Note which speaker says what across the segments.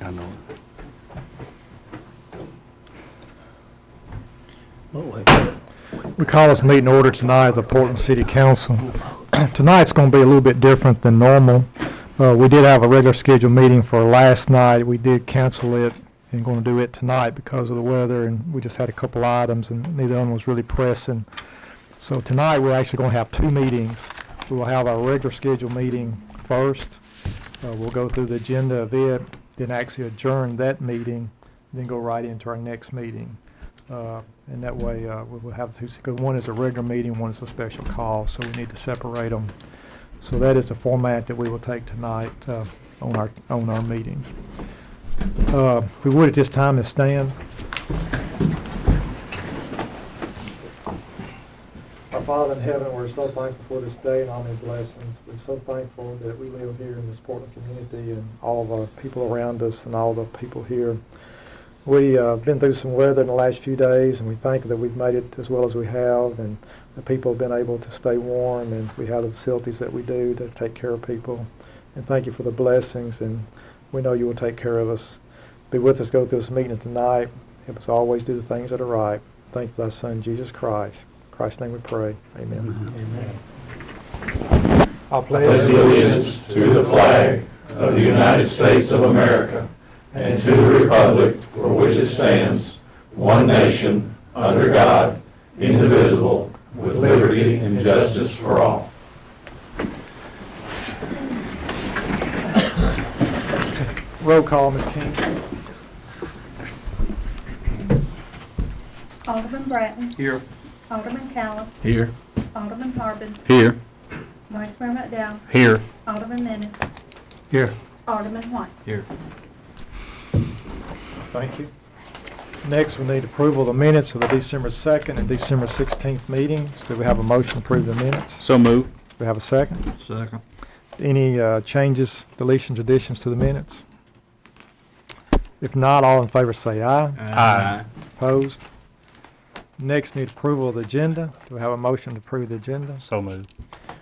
Speaker 1: I know it.
Speaker 2: We call this meeting order tonight of the Portland City Council. Tonight's going to be a little bit different than normal. We did have a regular scheduled meeting for last night. We did cancel it and going to do it tonight because of the weather, and we just had a couple items, and neither one was really pressing. So tonight we're actually going to have two meetings. We will have our regular scheduled meeting first. We'll go through the agenda of it, then actually adjourn that meeting, then go right into our next meeting. And that way we will have two, because one is a regular meeting, one is a special call, so we need to separate them. So that is the format that we will take tonight on our meetings. If we would at this time, to stand. Our Father in heaven, we're so thankful for this day and all many blessings. We're so thankful that we live here in this Portland community and all of our people around us and all the people here. We've been through some weather in the last few days, and we thank that we've made it as well as we have, and the people have been able to stay warm, and we have the facilities that we do to take care of people. And thank you for the blessings, and we know you will take care of us. Be with us, go through this meeting tonight. Help us always do the things that are right. Thank you for thy Son, Jesus Christ. In Christ's name we pray. Amen. Amen. I'll
Speaker 3: pledge allegiance to the flag of the United States of America and to the republic for which it stands, one nation, under God, indivisible, with liberty and justice for all.
Speaker 2: Roll call, Ms. King.
Speaker 4: Alderman Bratton.
Speaker 1: Here.
Speaker 4: Alderman Callis.
Speaker 1: Here.
Speaker 4: Alderman Harbin.
Speaker 1: Here.
Speaker 4: Vice Mayor McDowell.
Speaker 1: Here.
Speaker 4: Alderman Menace.
Speaker 1: Here.
Speaker 4: Alderman White.
Speaker 1: Here.
Speaker 2: Thank you. Next, we need approval of the minutes of the December 2nd and December 16th meetings. Do we have a motion to approve the minutes?
Speaker 1: So move.
Speaker 2: Do we have a second?
Speaker 1: Second.
Speaker 2: Any changes, deletions, additions to the minutes? If not, all in favor say aye.
Speaker 1: Aye.
Speaker 2: Opposed? Next, need approval of the agenda. Do we have a motion to approve the agenda?
Speaker 1: So move.
Speaker 2: Do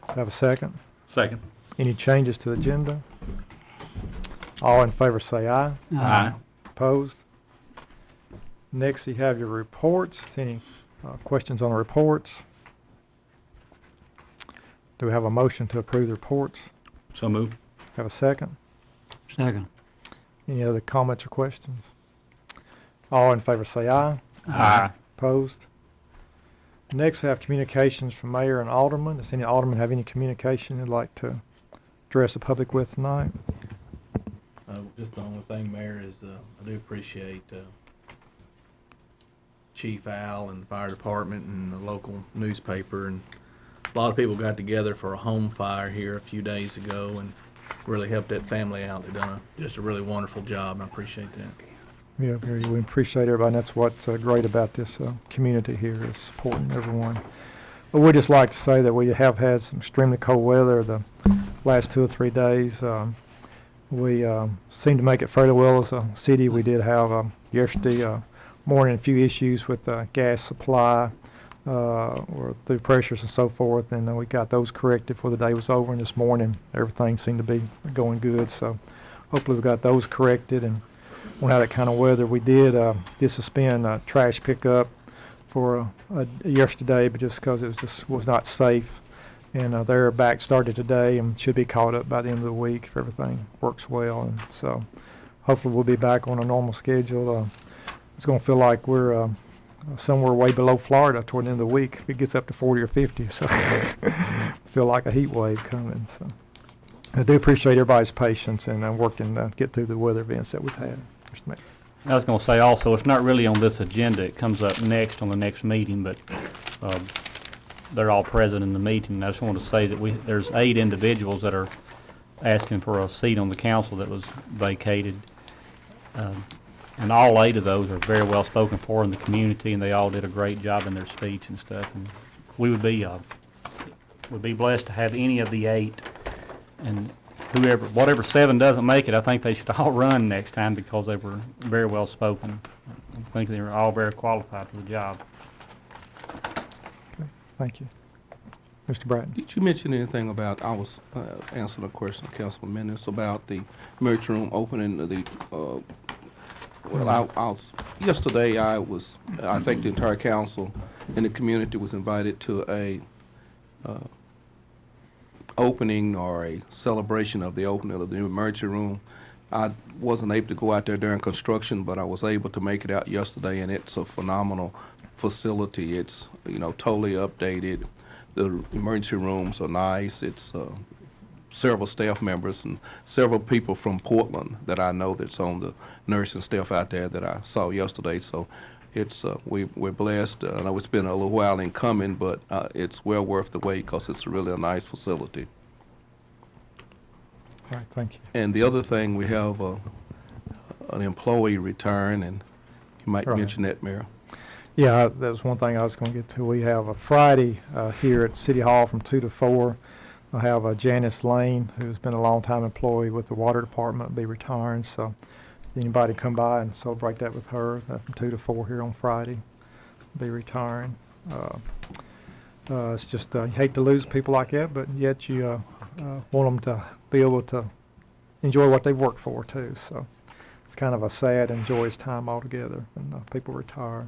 Speaker 2: we have a second?
Speaker 1: Second.
Speaker 2: Any changes to the agenda? All in favor say aye.
Speaker 1: Aye.
Speaker 2: Opposed? Next, you have your reports. Any questions on the reports? Do we have a motion to approve the reports?
Speaker 1: So move.
Speaker 2: Have a second?
Speaker 1: Second.
Speaker 2: Any other comments or questions? All in favor say aye.
Speaker 1: Aye.
Speaker 2: Opposed? Next, we have communications from mayor and alderman. Does any alderman have any communication they'd like to address the public with tonight?
Speaker 5: Just the only thing, Mayor, is I do appreciate Chief Al and the fire department and the local newspaper, and a lot of people got together for a home fire here a few days ago and really helped that family out. They've done just a really wonderful job, and I appreciate that.
Speaker 2: Yeah, we appreciate everybody, and that's what's great about this community here, is supporting everyone. But we'd just like to say that we have had some extremely cold weather the last 2 or 3 days. We seem to make it fairly well as a city. We did have yesterday morning a few issues with gas supply or through pressures and so forth, and we got those corrected before the day was over, and this morning everything seemed to be going good. So hopefully we got those corrected and won't have that kind of weather. We did suspend trash pickup for yesterday, but just because it was not safe. And they're back started today and should be caught up by the end of the week if everything works well. And so hopefully we'll be back on a normal schedule. It's going to feel like we're somewhere way below Florida toward the end of the week if it gets up to 40 or 50. So feel like a heat wave coming. So I do appreciate everybody's patience and working to get through the weather events that we've had.
Speaker 6: I was going to say also, it's not really on this agenda. It comes up next on the next meeting, but they're all present in the meeting. I just want to say that there's 8 individuals that are asking for a seat on the council that was vacated. And all 8 of those are very well spoken for in the community, and they all did a great job in their speech and stuff. And we would be blessed to have any of the 8. And whatever 7 doesn't make it, I think they should all run next time because they were very well spoken. I think they were all very qualified for the job.
Speaker 2: Okay, thank you. Mr. Bratton.
Speaker 7: Did you mention anything about, I was answering a question of Councilman Menace about the emergency room opening the, yesterday I think the entire council and the community was invited to a opening or a celebration of the opening of the new emergency room. I wasn't able to go out there during construction, but I was able to make it out yesterday, and it's a phenomenal facility. It's, totally updated. The emergency rooms are nice. It's several staff members and several people from Portland that I know that's on the nursing staff out there that I saw yesterday. So it's we're blessed. I know it's been a little while in coming, but it's well worth the wait because it's really a nice facility.
Speaker 2: All right, thank you.
Speaker 7: And the other thing, we have an employee return, and you might
Speaker 2: Right.
Speaker 7: mention that, Mayor.
Speaker 2: Yeah, that was one thing I was going to get to. We have a Friday here at City Hall from 2 to 4. I have Janice Lane, who's been a long-time employee with the Water Department, be retiring. So anybody come by and celebrate that with her from 2 to 4 here on Friday, be retiring. It's just, you hate to lose people like that, but yet you want them to be able to enjoy what they've worked for, too. So it's kind of a sad and joyous time altogether when people retire.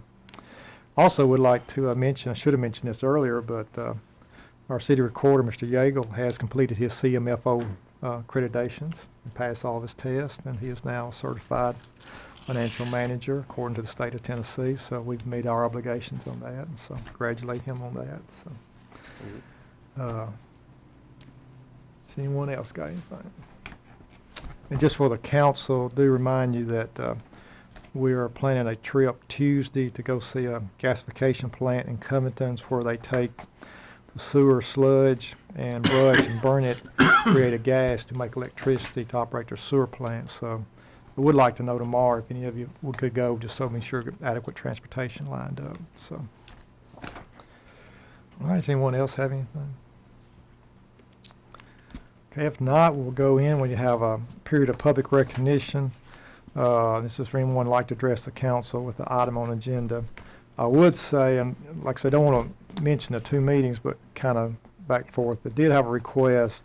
Speaker 2: Also would like to mention, I should have mentioned this earlier, but our city recorder, Mr. Yeagle, has completed his CMFO accreditations and passed all of his tests, and he is now a certified financial manager according to the state of Tennessee. So we've made our obligations on that, and so congratulate him on that. So, does anyone else got anything? And just for the council, do remind you that we are planning a trip Tuesday to go see a gasification plant in Covington where they take the sewer sludge and brush and burn it, create a gas to make electricity to operate their sewer plant. So we would like to know tomorrow if any of you could go, just so we sure get adequate transportation lined up. So, all right, does anyone else have anything? Okay, if not, we'll go in when you have a period of public recognition. This is for anyone who'd like to address the council with the item on the agenda. I would say, and like I said, I don't want to mention the two meetings, but kind of back and forth. I did have a request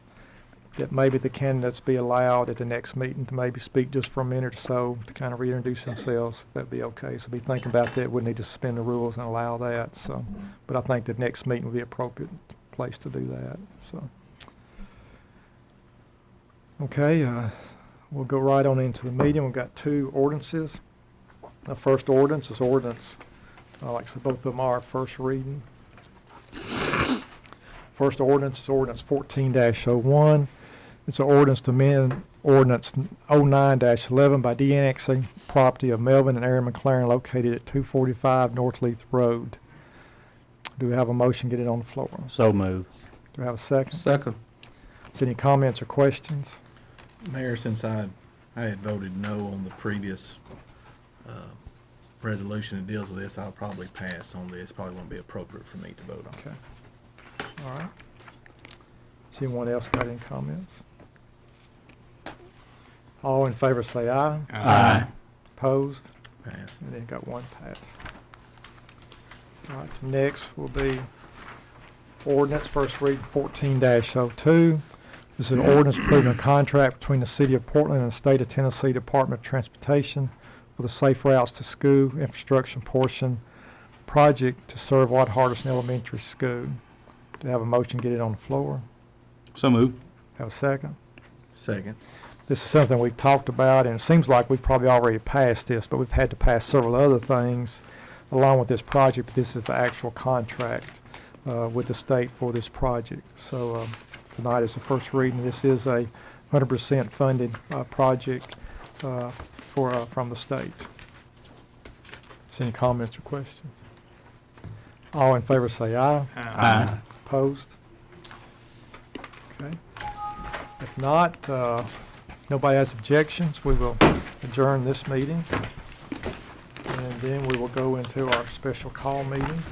Speaker 2: that maybe the candidates be allowed at the next meeting to maybe speak just for a minute or so to kind of reintroduce themselves, if that'd be okay. So be thinking about that. We need to suspend the rules and allow that. So, but I think the next meeting would be an appropriate place to do that. So, okay. We'll go right on into the meeting. We've got two ordinances. The first ordinance is ordinance, like I said, both of them are first reading. First ordinance is ordinance 14-01. It's an ordinance to amend ordinance 09-11 by de-annexing property of Melvin and Aaron McLaren located at 245 North Leith Road. Do we have a motion? Get it on the floor.
Speaker 6: So move.
Speaker 2: Do we have a second?
Speaker 7: Second.
Speaker 2: Is any comments or questions?
Speaker 5: Mayor, since I had voted no on the previous resolution that deals with this, I'll probably pass on this. Probably won't be appropriate for me to vote on.
Speaker 2: Okay. All right. Does anyone else got any comments? All in favor say aye.
Speaker 6: Aye.
Speaker 2: Opposed?
Speaker 5: Pass.
Speaker 2: And then got one pass. All right, next will be ordinance, first read 14-02. This is an ordinance approving a contract between the City of Portland and the State of Tennessee Department of Transportation for the Safe Routes to School infrastructure portion project to serve Watt Hardison Elementary School. Do you have a motion? Get it on the floor.
Speaker 1: So move.
Speaker 2: Have a second?
Speaker 5: Second.
Speaker 2: This is something we've talked about, and it seems like we've probably already passed this, but we've had to pass several other things along with this project. But this is the actual contract with the state for this project. So tonight is the first reading. This is a 100% funded project from the state. Is any comments or questions? All in favor say aye.
Speaker 6: Aye.
Speaker 2: Opposed? Okay. If not, nobody has objections, we will adjourn this meeting. And then we will go into our special call meeting.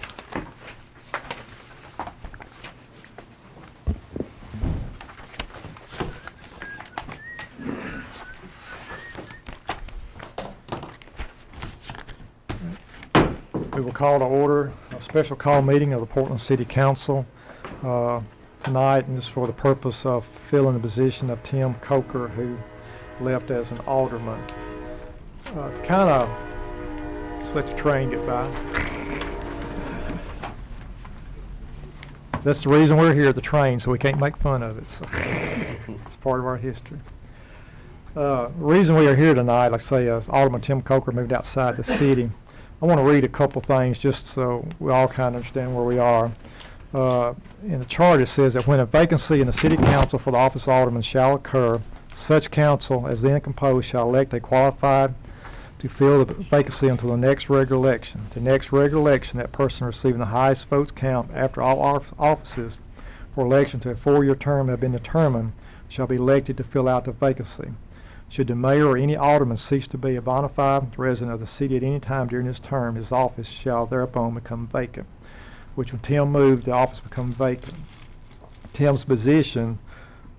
Speaker 2: We will call to order a special call meeting of the Portland City Council tonight, and it's for the purpose of filling the position of Tim Coker, who left as an alderman. To kind of just let the train get by. That's the reason we're here, the train, so we can't make fun of it. So it's part of our history. The reason we are here tonight, like I say, Alderman Tim Coker moved outside the city. I want to read a couple things just so we all kind of understand where we are. In the charter, it says that when a vacancy in the city council for the office of alderman shall occur, such council as then composed shall elect a qualified to fill the vacancy until the next regular election. The next regular election, that person receiving the highest votes count after all offices for election to a 4-year term have been determined shall be elected to fill out the vacancy. Should the mayor or any alderman cease to be a bona fide resident of the city at any time during his term, his office shall thereupon become vacant, which when Tim moved, the office become vacant. Tim's position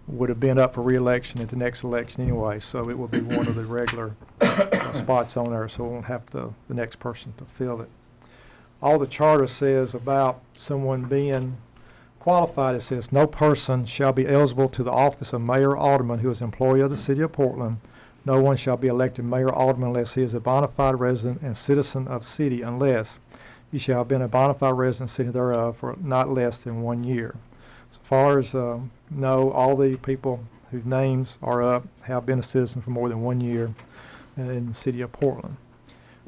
Speaker 2: would have been up for re-election at the next election anyway, so it will be one of the regular spots on there, so we won't have the next person to fill it. All the charter says about someone being qualified, it says, no person shall be eligible to the office of mayor or alderman who is employee of the city of Portland. No one shall be elected mayor or alderman unless he is a bona fide resident and citizen of the city, unless he shall have been a bona fide resident city thereof for not less than 1 year. So far as know, all the people whose names are up have been a citizen for more than 1 year in the city of Portland.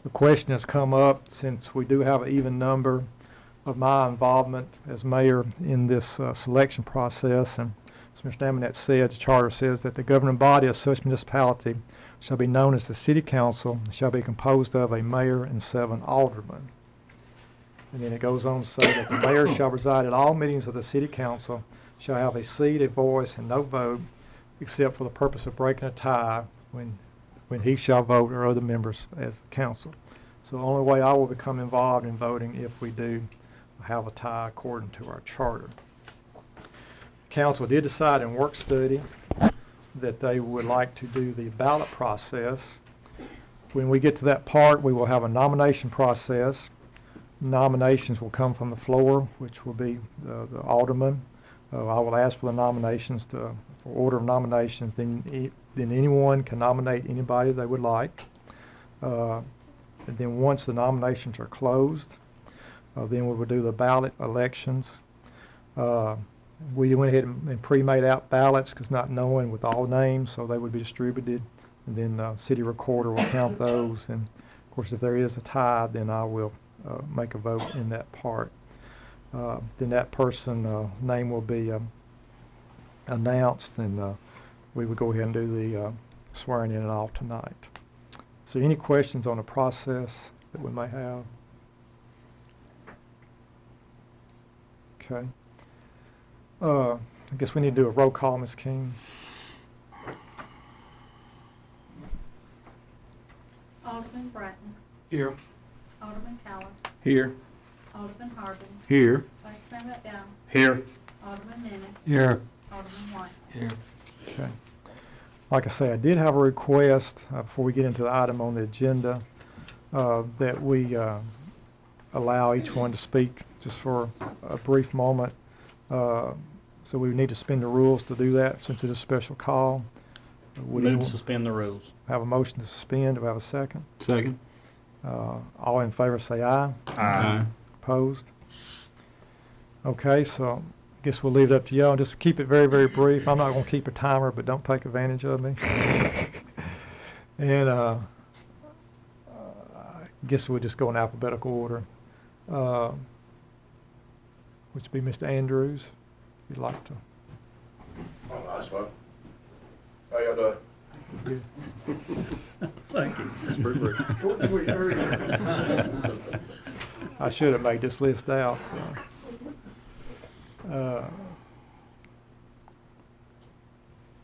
Speaker 2: The question has come up since we do have an even number of my involvement as mayor in this selection process, and as Mr. Amonette said, the charter says that the governing body of such municipality shall be known as the city council and shall be composed of a mayor and 7 aldermen. And then it goes on to say that the mayor shall preside at all meetings of the city council, shall have a seat, a voice, and no vote, except for the purpose of breaking a tie when he shall vote or other members as the council. So the only way I will become involved in voting if we do have a tie according to our charter. Council did decide in work study that they would like to do the ballot process. When we get to that part, we will have a nomination process. Nominations will come from the floor, which will be the alderman. I will ask for the nominations for order of nominations. Then anyone can nominate anybody they would like. And then once the nominations are closed, then we will do the ballot elections. We went ahead and pre-made out ballots because not knowing with all names, so they would be distributed. And then the city recorder will count those. And of course, if there is a tie, then I will make a vote in that part. Then that person's name will be announced, and we would go ahead and do the swearing in and all tonight. So any questions on the process that we may have? Okay. I guess we need to do a roll call, Ms. King.
Speaker 4: Alderman Bratton.
Speaker 1: Here.
Speaker 4: Alderman Callis.
Speaker 1: Here.
Speaker 4: Alderman Harbin.
Speaker 1: Here.
Speaker 4: Vice Mayor McDowell.
Speaker 1: Here.
Speaker 4: Alderman Minnis.
Speaker 1: Here.
Speaker 4: Alderman White.
Speaker 1: Here.
Speaker 2: Okay. Like I say, I did have a request before we get into the item on the agenda that we allow each one to speak just for a brief moment. So we need to suspend the rules to do that since it's a special call.
Speaker 6: Move to suspend the rules.
Speaker 2: Have a motion to suspend. Do we have a second?
Speaker 1: Second.
Speaker 2: All in favor say aye.
Speaker 1: Aye.
Speaker 2: Opposed? Okay, so I guess we'll leave it up to y'all. Just keep it very, very brief. I'm not going to keep a timer, but don't take advantage of me. And I guess we'll just go in alphabetical order, which would be Mr. Andrews, if you'd like to.
Speaker 3: Oh, nice one. How y'all doing?
Speaker 2: Good.
Speaker 1: Thank you.
Speaker 3: That's pretty brief.
Speaker 2: I should have made this list out.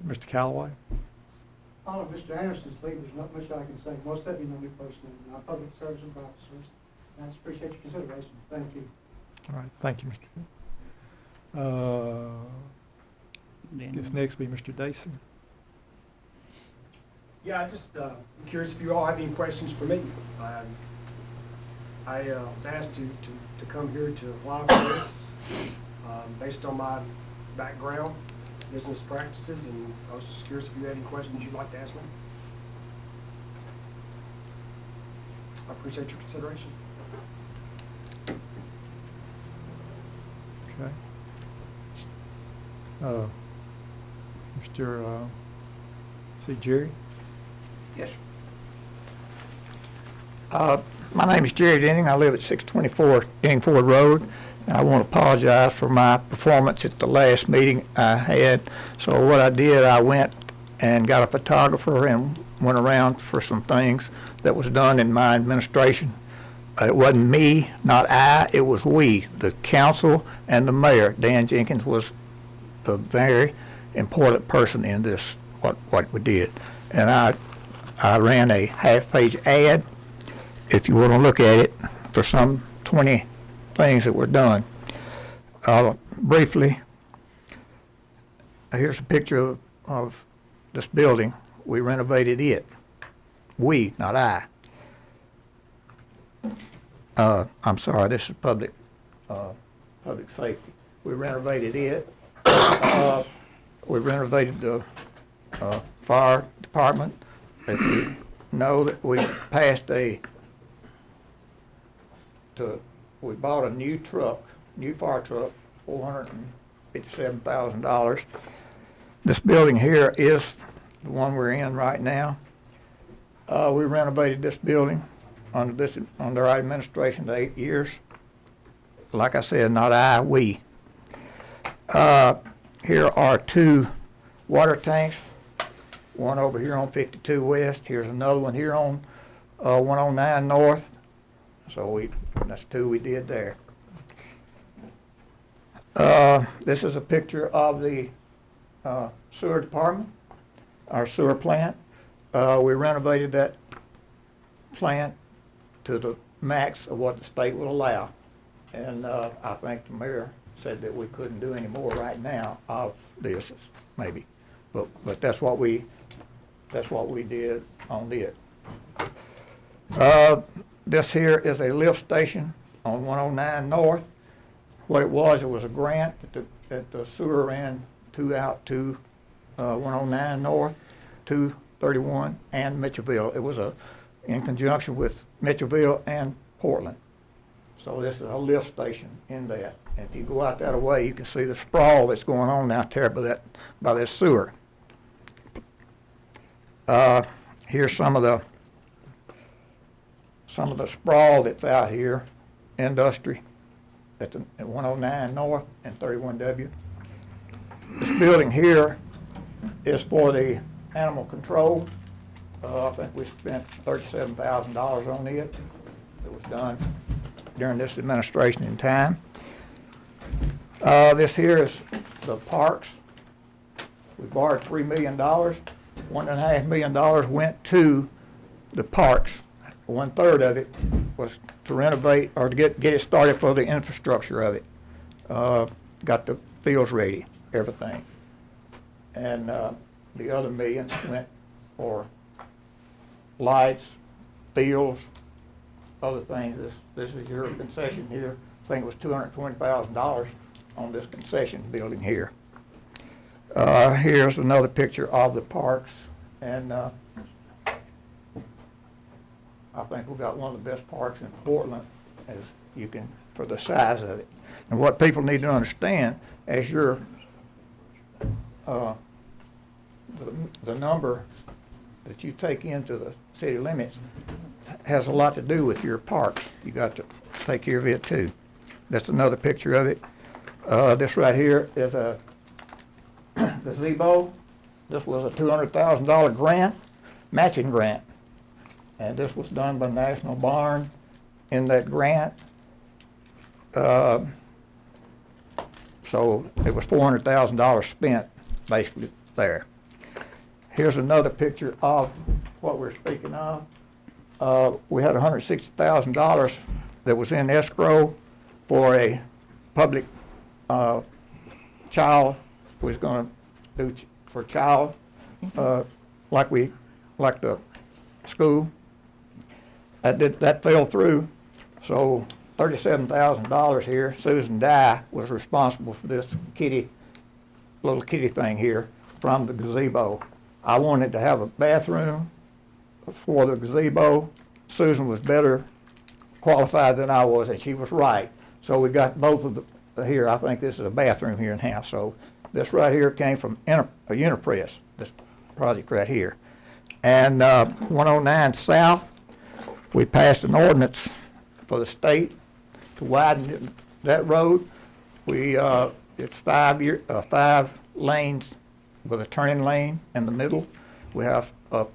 Speaker 2: Mr. Callaway?
Speaker 8: All of Mr. Anderson's leave, there's not much I can say. Most of you know me personally, my public service officers. And I just appreciate your consideration. Thank you.
Speaker 2: All right, thank you, Mr. Guess next will be Mr. Dacey.
Speaker 9: Yeah, I just curious if you all have any questions for me. I was asked to come here to apply for this. Based on my background, business practices, and I was just curious if you had any questions you'd like to ask me. I appreciate your consideration.
Speaker 2: Okay. Mr. See Jerry?
Speaker 8: Yes, sir. My name is Jerry Denning. I live at 624 Denning Ford Road. And I want to apologize for my performance at the last meeting I had. So what I did, I went and got a photographer and went around for some things that was done in my administration. It wasn't me, not I, it was we, the council and the mayor. Dan Jenkins was a very important person in this, what we did. And I ran a half-page ad, if you want to look at it, for some 20 things that were done. Briefly, here's a picture of this building. We renovated it. We, not I. I'm sorry, this is public safety. We renovated it. We renovated the fire department. If you know that we passed we bought a new fire truck, $457,000. This building here is the one we're in right now. We renovated this building under our administration to 8 years. Like I said, not I, we. Here are 2 water tanks, one over here on 52 West. Here's another one here on 109 North. So that's 2 we did there. This is a picture of the sewer department, our sewer plant. We renovated that plant to the max of what the state will allow. And I think the mayor said that we couldn't do any more right now of this, maybe. But that's what we did on it. This here is a lift station on 109 North. What it was a grant that the sewer ran out to 109 North, 231, and Mitchellville. It was in conjunction with Mitchellville and Portland. So this is a lift station in that. And if you go out that way, you can see the sprawl that's going on out there by this sewer. Here's some of the sprawl that's out here, industry, at 109 North and 31W. This building here is for the animal control. I think we spent $37,000 on it. It was done during this administration in time. This here is the parks. We borrowed $3 million. $1.5 million went to the parks. 1/3 of it was to renovate or to get it started for the infrastructure of it. Got the fields ready, everything. And the other $1 million went for lights, fields, other things. This is your concession here. I think it was $220,000 on this concession building here. Here's another picture of the parks, and I think we've got one of the best parks in Portland, as you can, for the size of it. And what people need to understand, as your the number that you take into the city limits has a lot to do with your parks. You got to take care of it too. That's another picture of it. This right here is a gazebo. This was a $200,000 grant, matching grant. And this was done by National Barn in that grant. So it was $400,000 spent basically there. Here's another picture of what we're speaking of. We had $160,000 that was in escrow for a public child. We was going to do for child like the school. That fell through, so $37,000 here. Susan Dye was responsible for this little kitty thing here from the gazebo. I wanted to have a bathroom for the gazebo. Susan was better qualified than I was, and she was right. So we got both of the here. I think this is a bathroom here in house. So this right here came from a Unipress, this project right here. And 109 South, we passed an ordinance for the state to widen that road. It's 5 lanes with a turning lane in the middle. We have a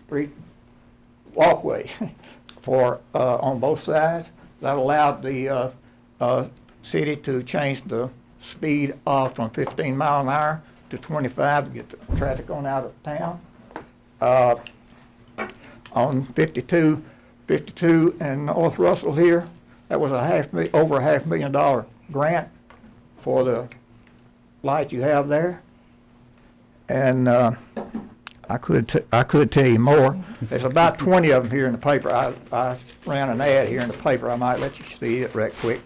Speaker 8: street walkway for on both sides. That allowed the city to change the speed from 15 mile an hour to 25 to get the traffic on out of town. On 52 and North Russell here, that was over a $500,000 grant for the light you have there. And I could tell you more. There's about 20 of them here in the paper. I ran an ad here in the paper. I might let you see it right quick.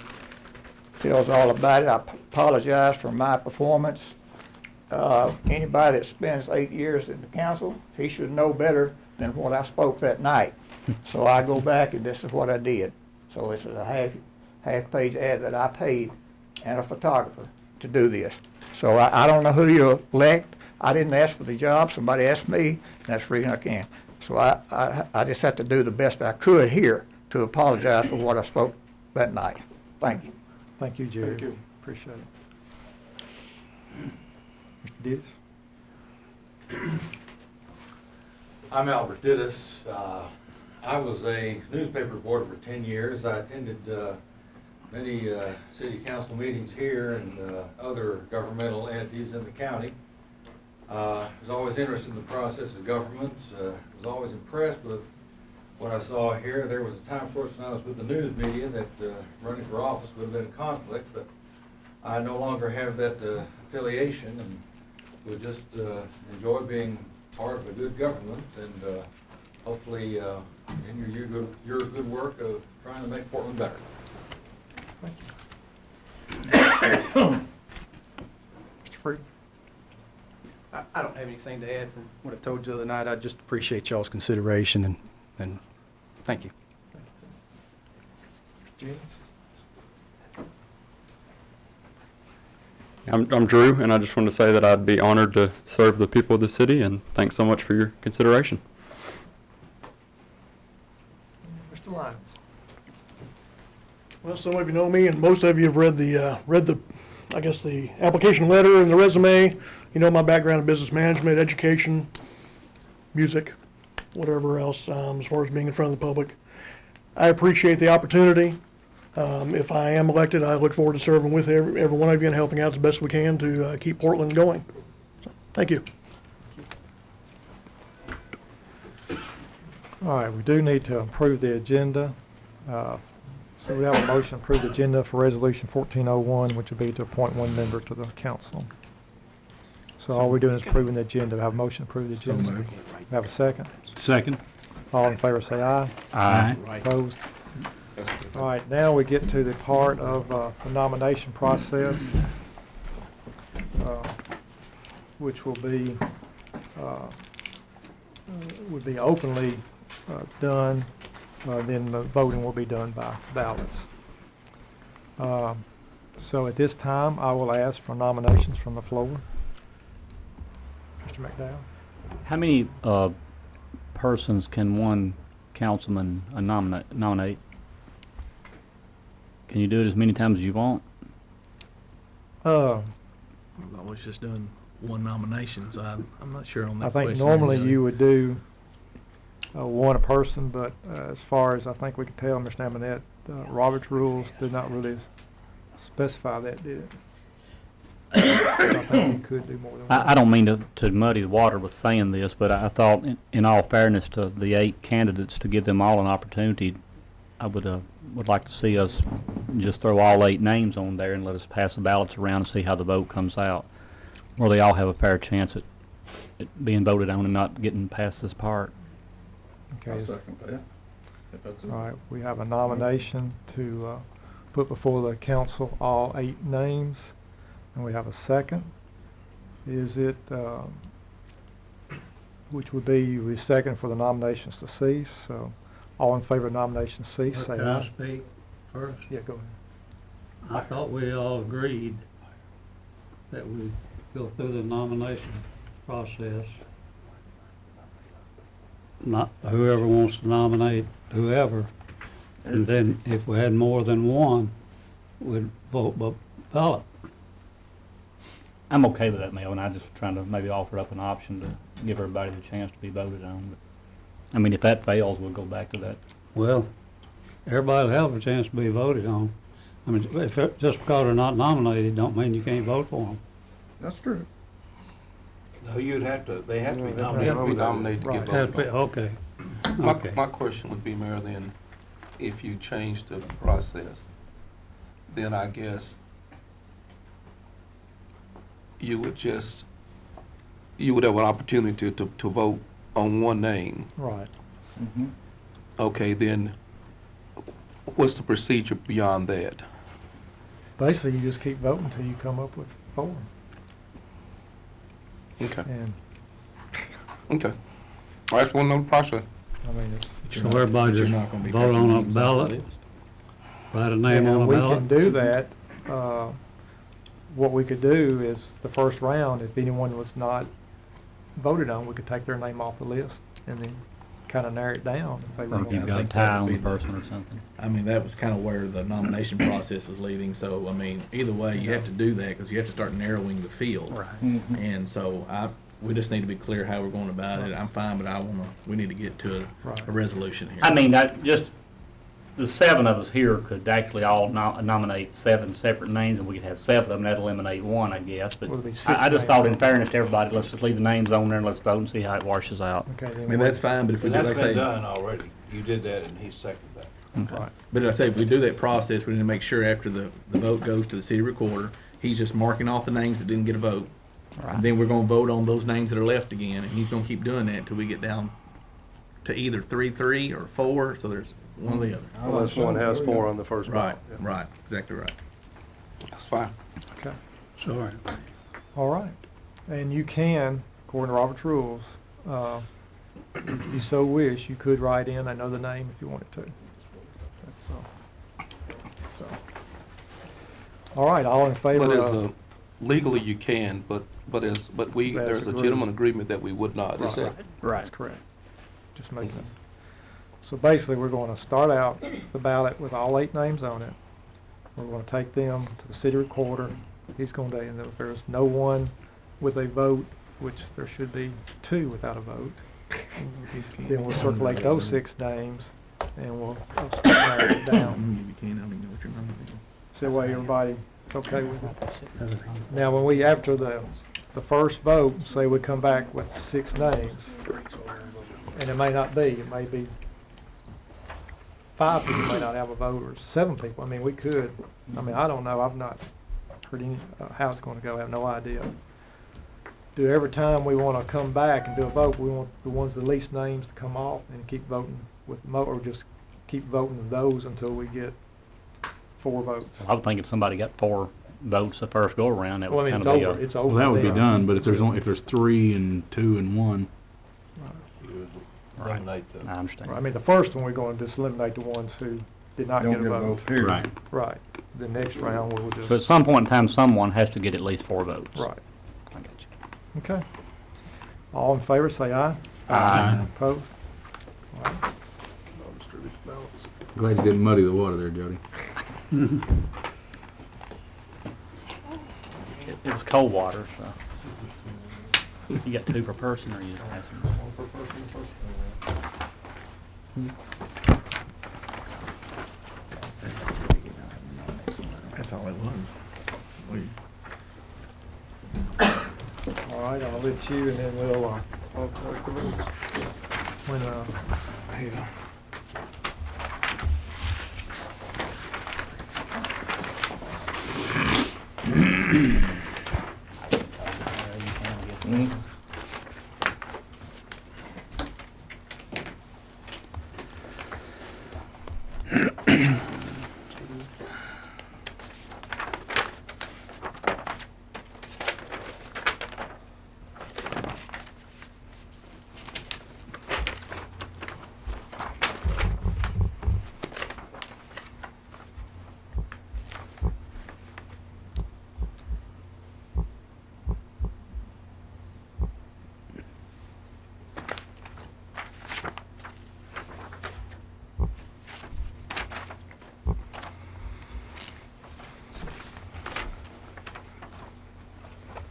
Speaker 8: Tells all about it. I apologize for my performance. Anybody that spends 8 years in the council, he should know better than what I spoke that night. So I go back and this is what I did. So this is a half-page ad that I paid and a photographer to do this. So I don't know who you elect. I didn't ask for the job. Somebody asked me, and that's the reason I can. So I just have to do the best I could here to apologize for what I spoke that night. Thank you.
Speaker 2: Thank you, Jerry.
Speaker 9: Thank you.
Speaker 2: Appreciate it. Mr. Dittis?
Speaker 3: I'm Albert Dittis. I was a newspaper reporter for 10 years. I attended many city council meetings here and other governmental entities in the county. I was always interested in the process of government. Was always impressed with what I saw here. There was a time, of course, when I was with the news media that running for office would have been a conflict, but I no longer have that affiliation and would just enjoy being part of a good government and hopefully in your good work of trying to make Portland better.
Speaker 2: Thank you. Mr. Freeman?
Speaker 10: I don't have anything to add from what I told you the other night. I just appreciate y'all's consideration and thank you.
Speaker 2: Mr. Jennings?
Speaker 11: I'm Drew, and I just want to say that I'd be honored to serve the people of the city, and thanks so much for your consideration.
Speaker 2: Mr. Lyons?
Speaker 9: Well, some of you know me, and most of you have read the I guess the application letter and the resume. You know my background in business management, education, music, whatever else, as far as being in front of the public. I appreciate the opportunity. If I am elected, I look forward to serving with every one of you and helping out as best we can to keep Portland going. So, thank you.
Speaker 2: All right, we do need to approve the agenda. So we have a motion to approve the agenda for Resolution 1401, which would be to appoint one member to the council. So all we're doing is approving the agenda. We have a motion to approve the agenda. We have a second.
Speaker 1: Second.
Speaker 2: All in favor say aye.
Speaker 1: Aye.
Speaker 2: Opposed? All right, now we get to the part of the nomination process, which will be would be openly done. Then the voting will be done by ballots. So at this time, I will ask for nominations from the floor. Mr. McDowell?
Speaker 6: How many persons can one councilman nominate? Can you do it as many times as you want?
Speaker 5: I was just doing one nomination, so I'm not sure on that
Speaker 2: I think
Speaker 5: question.
Speaker 2: normally you would do one a person, but as far as I think we can tell, Mr. Amonette, Robert's rules did not really specify that, did it? I think we could do more than one.
Speaker 6: I don't mean to muddy the water with saying this, but I thought in all fairness to the 8 candidates, to give them all an opportunity, I would like to see us just throw all 8 names on there and let us pass the ballots around and see how the vote comes out, where they all have a fair chance at being voted on and not getting past this part.
Speaker 2: Okay. All right, we have a nomination to put before the council all 8 names, and we have a second. Is it, which would be the second for the nominations to cease, so all in favor of nominations cease, say
Speaker 1: Can I
Speaker 2: aye.
Speaker 1: speak first?
Speaker 2: Yeah, go ahead.
Speaker 1: I thought we all agreed that we go through the nomination process. Not whoever wants to nominate whoever, and then if we had more than one, we'd vote by ballot.
Speaker 6: I'm okay with that, Mel, and I just trying to maybe offer up an option to give everybody the chance to be voted on. But, I mean, if that fails, we'll go back to that.
Speaker 1: Well, everybody will have a chance to be voted on. I mean, just because they're not nominated, don't mean you can't vote for them.
Speaker 3: That's true.
Speaker 12: No, you'd have to, they have to be
Speaker 7: They have
Speaker 12: nominated.
Speaker 7: to be nominated to get
Speaker 2: Right.
Speaker 1: Has to be-
Speaker 7: voted on.
Speaker 1: Okay.
Speaker 7: My,
Speaker 1: Okay.
Speaker 7: my question would be, Mayor, then, if you change the process, then I guess you would have an opportunity to vote on one name.
Speaker 2: Right.
Speaker 7: Okay, then what's the procedure beyond that?
Speaker 2: Basically, you just keep voting until you come up with 4.
Speaker 7: Okay,
Speaker 2: And,
Speaker 7: okay. All right, one number process.
Speaker 2: I mean, it's.
Speaker 1: So everybody just vote on a ballot, write a name
Speaker 2: And
Speaker 1: on a
Speaker 2: we
Speaker 1: ballot?
Speaker 2: can do that. What we could do is the first round, if anyone was not voted on, we could take their name off the list and then kind of narrow it down. If they
Speaker 6: I
Speaker 2: were
Speaker 6: think you've
Speaker 2: gonna-
Speaker 6: got a
Speaker 5: think
Speaker 6: tie
Speaker 5: that would
Speaker 6: on
Speaker 5: be
Speaker 6: the person or something.
Speaker 5: I mean, that was kind of where the nomination process was leading, so, I mean, either way, you have to do that, because you have to start narrowing the field.
Speaker 6: Right.
Speaker 5: And so we just need to be clear how we're going about it. I'm fine, but we need to get to
Speaker 2: Right.
Speaker 5: a resolution here.
Speaker 6: I mean, the 7 of us here could actually all nominate 7 separate names, and we could have 7 of them, that'd eliminate 1, I guess, but
Speaker 2: Well, it'd be 6
Speaker 6: I just
Speaker 2: names.
Speaker 6: thought in fairness to everybody, let's just leave the names on there and let's vote and see how it washes out.
Speaker 2: Okay,
Speaker 5: I
Speaker 2: then
Speaker 5: mean, that's fine, but if we
Speaker 12: And
Speaker 5: do,
Speaker 12: that's
Speaker 5: like I
Speaker 12: been
Speaker 5: say,
Speaker 12: done already. You did that and he seconded that.
Speaker 6: Okay.
Speaker 2: Right.
Speaker 5: but like I say, if we do that process, we need to make sure after the vote goes to the city recorder, he's just marking off the names that didn't get a vote.
Speaker 6: Right.
Speaker 5: And then we're gonna vote on those names that are left again, and he's gonna keep doing that until we get down to either 3-3 or 4, so there's one or the other.
Speaker 3: Unless one has 4 on the first
Speaker 5: Right,
Speaker 3: ballot.
Speaker 5: right, exactly right.
Speaker 7: That's fine.
Speaker 2: Okay.
Speaker 1: Sorry.
Speaker 2: All right. And you can, according to Robert's rules, if you so wish, you could write in another name if you wanted to. That's so. All right, all in favor
Speaker 7: But as
Speaker 2: of.
Speaker 7: legally you can, but
Speaker 2: That's
Speaker 7: there's a
Speaker 2: agreed.
Speaker 7: gentleman agreement that we would not. Is that?
Speaker 2: That's correct. Just make that. So basically, we're going to start out the ballot with all 8 names on it. We're going to take them to the city recorder. He's going to, and if there's no one with a vote, which there should be 2 without a vote, then we'll circulate those 6 names and we'll narrow it down. So that way everybody okay with it. Now, when we, after the first vote, say we come back with 6 names, and it may not be, it may be 5 people may not have a vote, or 7 people. I mean, we could, I mean, I don't know, I've not heard any, how it's gonna go, I have no idea. Do every time we wanna come back and do a vote, we want the ones with the least names to come off and keep voting with or just keep voting those until we get 4 votes.
Speaker 6: I would think if somebody got 4 votes the first go around, that
Speaker 2: Well, I
Speaker 6: would
Speaker 2: mean,
Speaker 6: kind
Speaker 2: it's
Speaker 6: of be
Speaker 2: over,
Speaker 6: a.
Speaker 2: it's over.
Speaker 13: Well, that would be
Speaker 2: then.
Speaker 13: done, but if there's 3 and 2 and 1,
Speaker 12: You would
Speaker 6: Right.
Speaker 12: eliminate the.
Speaker 6: I understand.
Speaker 2: I mean, the first one, we're gonna just eliminate the ones who did not get a vote.
Speaker 13: right?
Speaker 2: Right. The next round, we'll
Speaker 6: So at
Speaker 2: just,
Speaker 6: some point in time, someone has to get at least 4 votes.
Speaker 2: right,
Speaker 6: I got you.
Speaker 2: okay. All in favor, say aye.
Speaker 13: Aye.
Speaker 2: Opposed? All right.
Speaker 13: Glad you didn't muddy the water there, Jody.
Speaker 6: It was cold water, so. You got 2 per person, or you just passing?
Speaker 5: That's all it was.
Speaker 2: All right, I'll let you, and then we'll, work the rules. When,
Speaker 7: Yeah.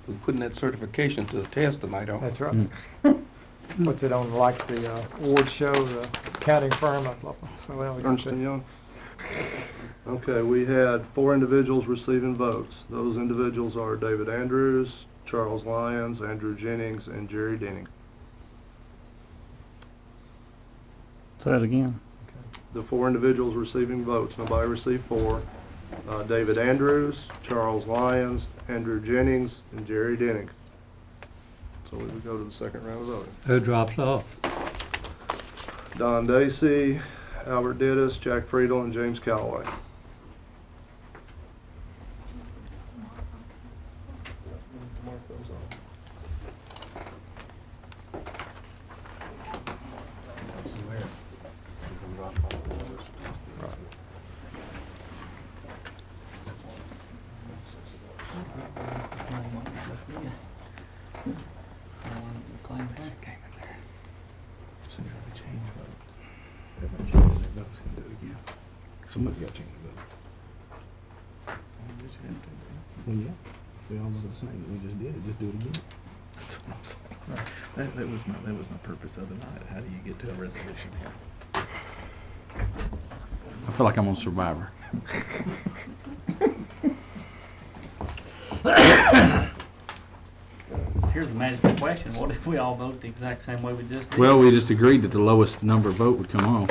Speaker 7: We're putting that certification to the test tonight, aren't we?
Speaker 2: That's right. Puts it on like the award show, the accounting firm. So well, we
Speaker 14: Ernst and Young. Okay, we had 4 individuals receiving votes. Those individuals are David Andrews, Charles Lyons, Andrew Jennings, and Jerry Denning.
Speaker 6: Say that again.
Speaker 14: The 4 individuals receiving votes, nobody received 4. David Andrews, Charles Lyons, Andrew Jennings, and Jerry Denning. So we would go to the second round of voting.
Speaker 1: Who drops off?
Speaker 14: Don Dacey, Albert Dittus, Jack Friedel, and James Calloway.
Speaker 13: Somebody got to change the vote. Well, yeah, we all voted the same. We just did it. Just do it again.
Speaker 5: That's what I'm saying. That was my purpose of the night. How do you get to a resolution here?
Speaker 13: I feel like I'm on Survivor.
Speaker 6: Here's the magical question. What if we all vote the exact same way we just did?
Speaker 13: Well, we just agreed that the lowest number vote would come off.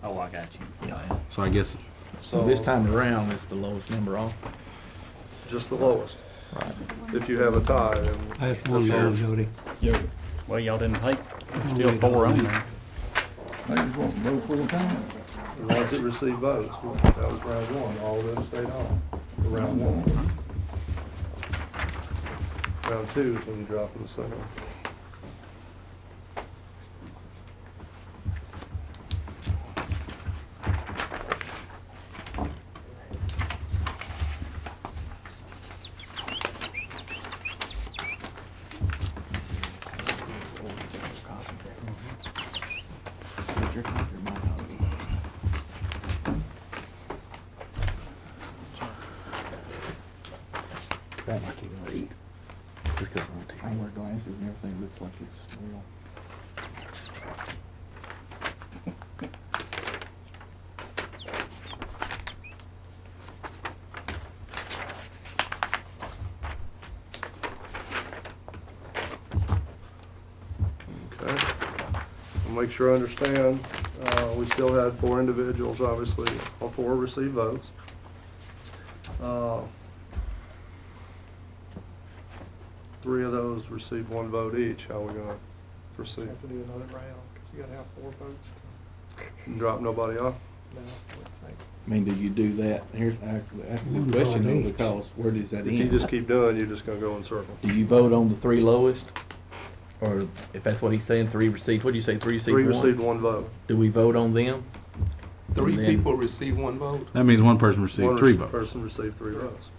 Speaker 6: Oh, I got you.
Speaker 5: Yeah.
Speaker 13: So I guess
Speaker 5: So this time around, it's the lowest number off.
Speaker 14: Just the lowest. Right. If you have a tie, then
Speaker 1: That's one vote, Jody.
Speaker 6: Well, y'all didn't take. There's still 4 on there.
Speaker 14: the ones that received votes, that was round 1. All of them stayed on for round 1. Round 2 is when you drop in the second.
Speaker 5: I wear glasses and everything looks like it's real.
Speaker 14: Okay. I'll make sure I understand. We still had 4 individuals, obviously. All 4 received votes. Three of those received 1 vote each. How are we gonna proceed?
Speaker 2: Have to do another round, because you gotta have 4 votes
Speaker 14: And drop nobody off?
Speaker 2: to, no, I would think.
Speaker 5: I mean, do you do that? Here's actually that's a good question though, because where does that
Speaker 14: If you
Speaker 5: end?
Speaker 14: just keep doing, you're just gonna go in circles.
Speaker 5: Do you vote on the 3 lowest? Or if that's what he's saying, 3 received, what do you say, 3 received
Speaker 14: 3
Speaker 5: 1?
Speaker 14: received 1 vote.
Speaker 5: Do we vote on them?
Speaker 7: 3
Speaker 5: And then-
Speaker 7: people receive 1 vote?
Speaker 13: that means one person received
Speaker 14: One
Speaker 13: 3 votes.
Speaker 14: person received 3 votes.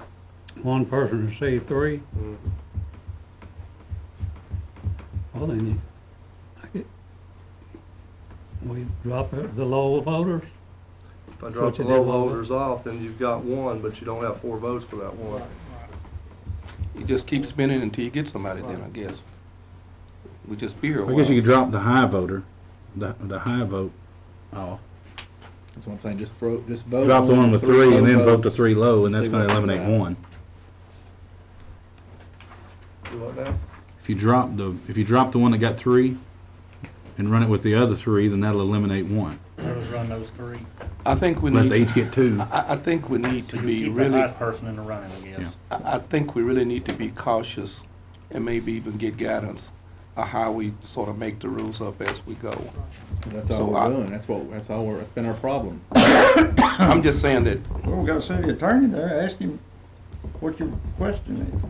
Speaker 1: One person received 3.
Speaker 14: Mhm.
Speaker 1: Well, then we drop the lower voters.
Speaker 14: If I
Speaker 1: So
Speaker 14: drop
Speaker 1: what
Speaker 14: the
Speaker 1: you
Speaker 14: low
Speaker 1: did, Lola?
Speaker 14: voters off, then you've got 1, but you don't have 4 votes for that 1.
Speaker 7: You just keep spinning until you get somebody then, I guess. We just fear a
Speaker 13: I guess you
Speaker 7: while.
Speaker 13: could drop the high voter, the high vote off.
Speaker 5: That's what I'm saying, just vote.
Speaker 13: Drop the
Speaker 5: on
Speaker 13: one with
Speaker 5: 3
Speaker 13: 3 and
Speaker 5: low
Speaker 13: then vote the
Speaker 5: votes
Speaker 13: 3 low, and
Speaker 5: and
Speaker 13: that's
Speaker 5: see
Speaker 13: gonna
Speaker 5: what comes
Speaker 13: eliminate
Speaker 5: out.
Speaker 13: 1.
Speaker 14: Do what now?
Speaker 13: If you drop the one that got 3 and run it with the other 3, then that'll eliminate 1.
Speaker 6: Let us run those 3.
Speaker 7: I think we
Speaker 13: Unless
Speaker 7: need
Speaker 13: they each
Speaker 7: to,
Speaker 13: get 2.
Speaker 7: I think we need
Speaker 6: So
Speaker 7: to
Speaker 6: you
Speaker 7: be
Speaker 6: keep the
Speaker 7: really,
Speaker 6: highest person in the running, I guess.
Speaker 13: Yeah.
Speaker 7: I think we really need to be cautious and maybe even get guidance how we sort of make the rules up as we go.
Speaker 5: That's
Speaker 7: So
Speaker 5: all we're
Speaker 7: I-
Speaker 5: doing. That's been our problem.
Speaker 7: I'm just saying that
Speaker 15: Well, we got a city attorney there, ask him what your question is.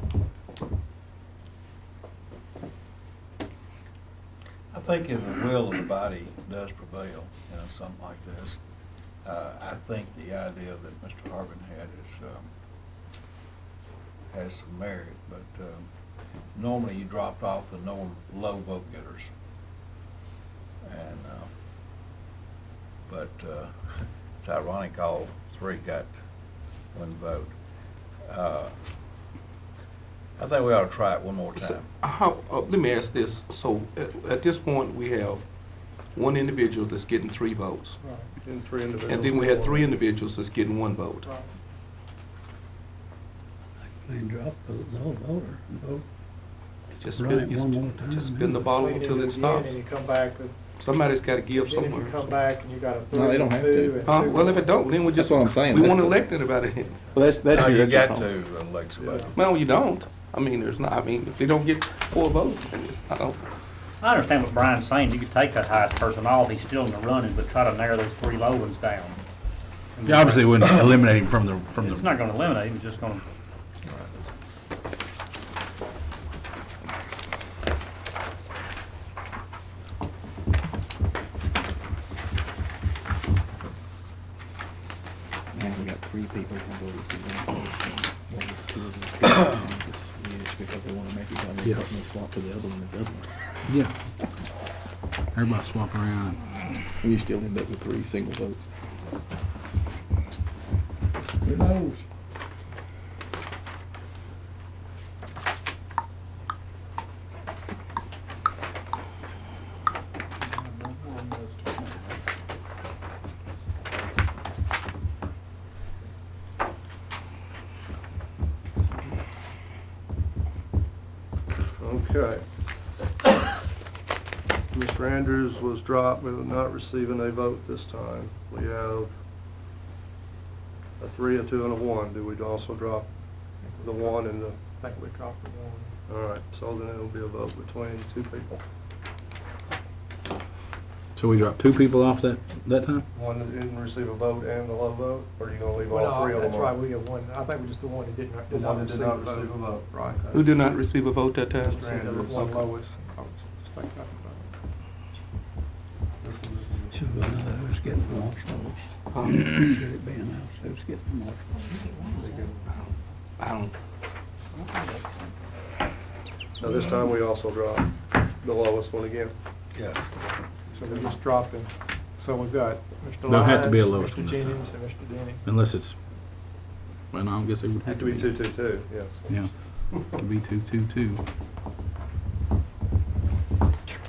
Speaker 12: I think if the will of the body does prevail, something like this, I think the idea that Mr. Harbin had has some merit, but normally you dropped off the low vote getters. And, but it's ironic all three got one vote. I think we ought to try it one more
Speaker 7: So,
Speaker 12: time.
Speaker 7: let me ask this. So at this point, we have one individual that's getting 3 votes.
Speaker 14: And 3 individuals.
Speaker 7: And then we had 3 individuals that's getting 1 vote.
Speaker 1: They drop the low voter and vote.
Speaker 7: Just
Speaker 1: Run it one more time,
Speaker 7: just spin the ball until it stops.
Speaker 2: And you come back with,
Speaker 7: Somebody's got to give
Speaker 2: then if you
Speaker 7: somewhere.
Speaker 2: come back and you got a 3
Speaker 5: No, they don't
Speaker 2: and
Speaker 5: have
Speaker 2: 2
Speaker 5: to.
Speaker 2: and
Speaker 7: Huh?
Speaker 2: 2.
Speaker 7: Well, if it don't, then we just,
Speaker 5: That's what I'm saying.
Speaker 7: we
Speaker 5: That's
Speaker 7: won't
Speaker 5: the-
Speaker 7: elect anybody.
Speaker 5: Well, that's
Speaker 12: No, you
Speaker 5: your
Speaker 12: got
Speaker 5: difference.
Speaker 12: to elect somebody.
Speaker 7: No, you don't. I mean, there's not, I mean, if they don't get 4 votes, then it's, I don't.
Speaker 6: I understand what Brian's saying. You could take that highest person off, he's still in the running, but try to narrow those 3 low ones down.
Speaker 13: Yeah, obviously it wouldn't eliminate him from
Speaker 6: It's
Speaker 13: the,
Speaker 6: not gonna eliminate him, it's just gonna,
Speaker 5: Man, we got 3 people who voted for one person. One of 2 of those people just switched because they want to make it down there,
Speaker 13: Yeah.
Speaker 5: and they swap to the other one that doesn't.
Speaker 13: yeah. Everybody swap around.
Speaker 5: And you still end up with 3 single votes.
Speaker 15: Who knows?
Speaker 14: Okay. Mr. Andrews was dropped, with not receiving a vote this time. We have a 3, a 2, and a 1. Do we also drop the 1 and the,
Speaker 2: I think we dropped the 1.
Speaker 14: all right, so then it'll be a vote between 2 people.
Speaker 13: So we dropped 2 people off that time?
Speaker 14: One that didn't receive a vote and the low vote, or are you gonna leave
Speaker 2: Well,
Speaker 14: all 3 of them
Speaker 2: that's right,
Speaker 14: off?
Speaker 2: we got 1, I think we just the one that did not
Speaker 14: The one that did not receive
Speaker 2: a
Speaker 14: a vote.
Speaker 2: Right.
Speaker 7: Who did not receive a vote that time?
Speaker 14: Mr. Andrews.
Speaker 2: One
Speaker 7: Okay.
Speaker 2: lowest. I was just thinking about
Speaker 1: Should we know who's getting the most votes? Should it be announced who's getting the most votes?
Speaker 7: I don't.
Speaker 14: Now, this time we also dropped the lowest one again.
Speaker 12: Yeah.
Speaker 2: So we're just dropping, so we've got Mr.
Speaker 13: There'll have to be a
Speaker 2: Lyons,
Speaker 13: lowest
Speaker 2: Mr.
Speaker 13: one.
Speaker 2: Jennings, and Mr. Denny.
Speaker 13: Unless it's, well, no, I guess it would
Speaker 14: Have to be 2, 2, 2, yes.
Speaker 13: Yeah, to be 2, 2, 2.
Speaker 2: Is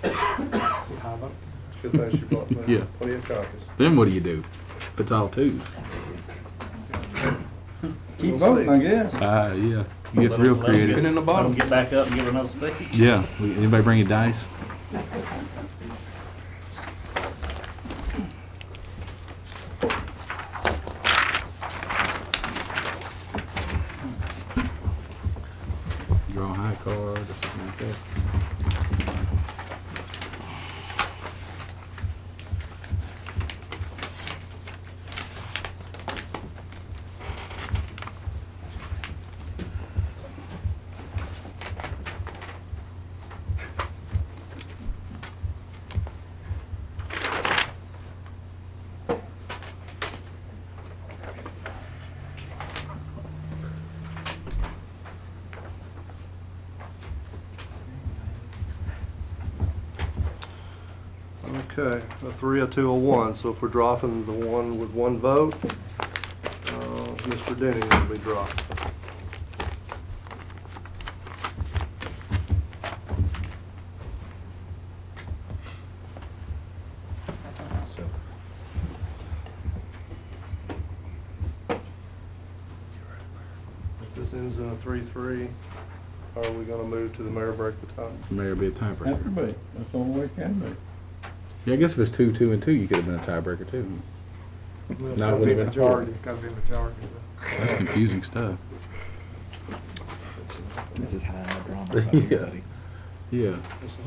Speaker 2: it high vote?
Speaker 14: It's a good thing she bought
Speaker 13: Yeah.
Speaker 14: plenty of copies.
Speaker 13: Then what do you do? If it's all 2s?
Speaker 15: Keep voting, I guess.
Speaker 13: Yeah, you get real
Speaker 6: Let 'em
Speaker 13: creative.
Speaker 7: Spin in the
Speaker 6: let
Speaker 7: bottom.
Speaker 6: them get back up and give it another speech.
Speaker 13: Yeah, anybody bring your dice? Draw a high card or something like that.
Speaker 14: Okay, a 3, a 2, a 1. So if we're dropping the one with 1 vote, Mr. Denny will be dropped. If this ends in a 3-3, are we gonna move to the mayor break the tie?
Speaker 13: Mayor be a
Speaker 15: Have to
Speaker 13: tiebreaker.
Speaker 15: be. That's the only way it can be.
Speaker 13: Yeah, I guess if it's 2, 2, and 2, you could have been a tiebreaker too.
Speaker 2: Well, it's
Speaker 13: Not
Speaker 2: gotta be
Speaker 13: within a
Speaker 2: majority, it's gotta be majority.
Speaker 13: That's confusing stuff.
Speaker 5: This is high drama
Speaker 13: Yeah.
Speaker 5: about everybody.
Speaker 13: Yeah,
Speaker 14: This is,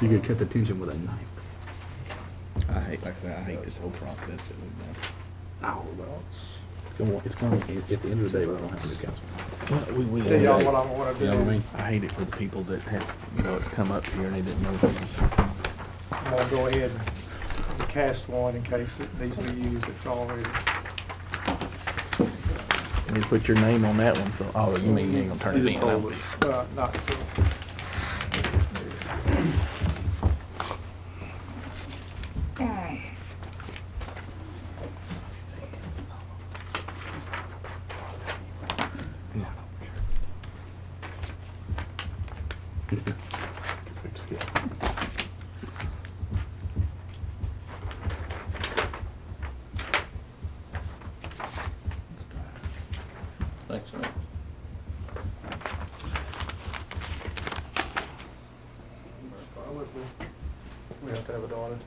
Speaker 13: you could cut the tension with a knife.
Speaker 5: I hate, like I said, I hate this whole process that we've done.
Speaker 13: Oh, well, it's going, at the end of the day, we're gonna have a new council.
Speaker 5: Well, we
Speaker 2: Tell y'all what I wanna
Speaker 5: You know what I
Speaker 2: do.
Speaker 5: mean? I hate it for the people that have, you know, it's come up here and they didn't know this.
Speaker 2: I'm gonna go ahead and cast one in case it needs to be used. It's already.
Speaker 5: And you put your name on that one, so, oh, you mean you ain't gonna turn
Speaker 14: You
Speaker 5: it
Speaker 14: just
Speaker 5: in?
Speaker 14: hold
Speaker 5: huh?
Speaker 14: it.
Speaker 2: Not.
Speaker 5: Thanks, man.
Speaker 14: We have to have it audited.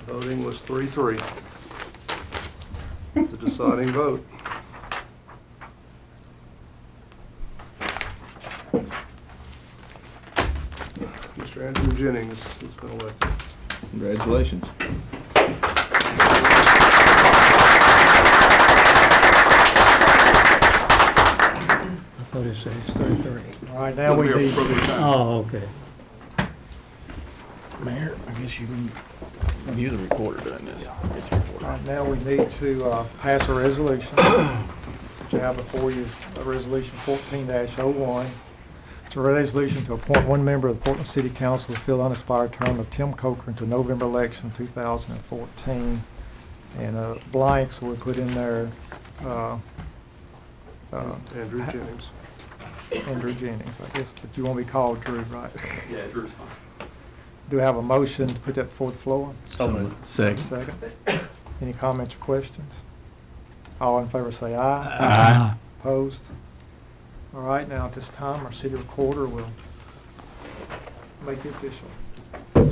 Speaker 14: Voting was 3-3. The deciding vote. Mr. Andrew Jennings has been elected.
Speaker 5: Congratulations.
Speaker 8: I thought it says 33.
Speaker 2: All right, now we need.
Speaker 1: Oh, okay.
Speaker 5: Mayor, I guess you can, you're the recorder doing this. It's
Speaker 2: All
Speaker 5: recorded.
Speaker 2: right, now we need to pass a resolution. What you have before you is a resolution 14-01. It's a resolution to appoint one member of the Portland City Council to fill the unexpired term of Tim Cochran to November election 2014. And blanks we'll put in there,
Speaker 14: Andrew Jennings.
Speaker 2: Andrew Jennings, I guess, but you won't be called Drew, right?
Speaker 11: Yeah, Drew's fine.
Speaker 2: Do we have a motion to put that before the floor?
Speaker 5: So moved. Second.
Speaker 2: Second. Any comments or questions? All in favor say aye.
Speaker 1: Aye.
Speaker 2: Opposed? All right, now at this time, our city recorder will make it official.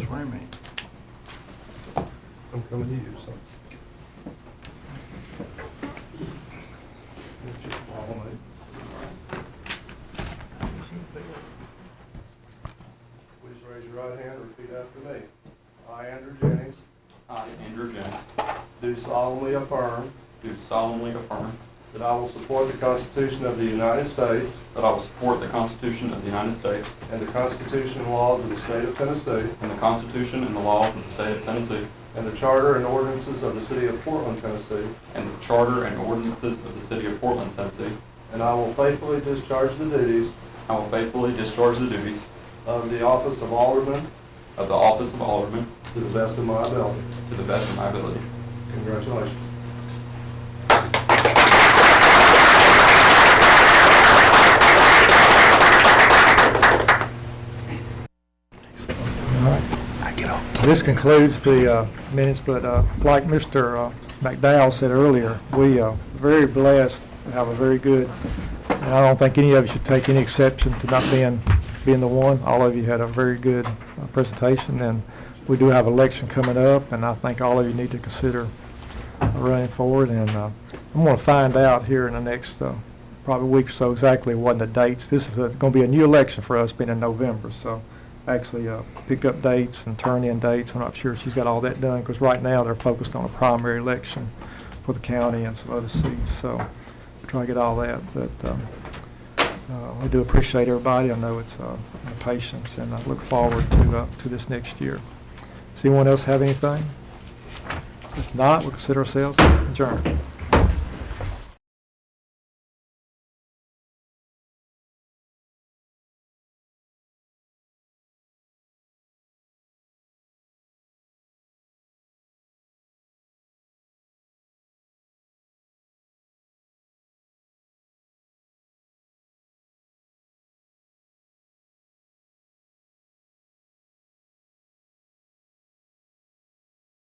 Speaker 5: Swear me.
Speaker 14: I'm coming to you, so. Please raise your right hand and repeat after me. I, Andrew Jennings,
Speaker 11: I, Andrew Jennings,
Speaker 14: do solemnly affirm
Speaker 11: do solemnly affirm
Speaker 14: that I will support the Constitution of the United States
Speaker 11: that I will support the Constitution of the United States
Speaker 14: and the Constitution and laws of the State of Tennessee
Speaker 11: and the Constitution and the laws of the state of Tennessee
Speaker 14: and the Charter and ordinances of the City of Portland, Tennessee,
Speaker 11: and the charter and ordinances of the city of Portland, Tennessee.
Speaker 14: and I will faithfully discharge the duties
Speaker 11: I will faithfully discharge the duties
Speaker 14: of the office of Alderman
Speaker 11: of the office of Alderman
Speaker 14: to the best of my ability.
Speaker 11: to the best of my ability.
Speaker 14: Congratulations.
Speaker 2: This concludes the minutes, but like Mr. McDowell said earlier, we are very blessed to have a very good, and I don't think any of you should take any exception to not being the one. All of you had a very good presentation, and we do have election coming up, and I think all of you need to consider running forward. And I'm going to find out here in the next probably week or so exactly what the dates. This is going to be a new election for us, being in November, so actually pick up dates and turn in dates. I'm not sure she's got all that done, because right now they're focused on a primary election for the county and some other seats, so we'll try to get all that. But we do appreciate everybody. I know it's the patience, and I look forward to this next year. Does anyone else have anything? If not, we'll consider ourselves adjourned.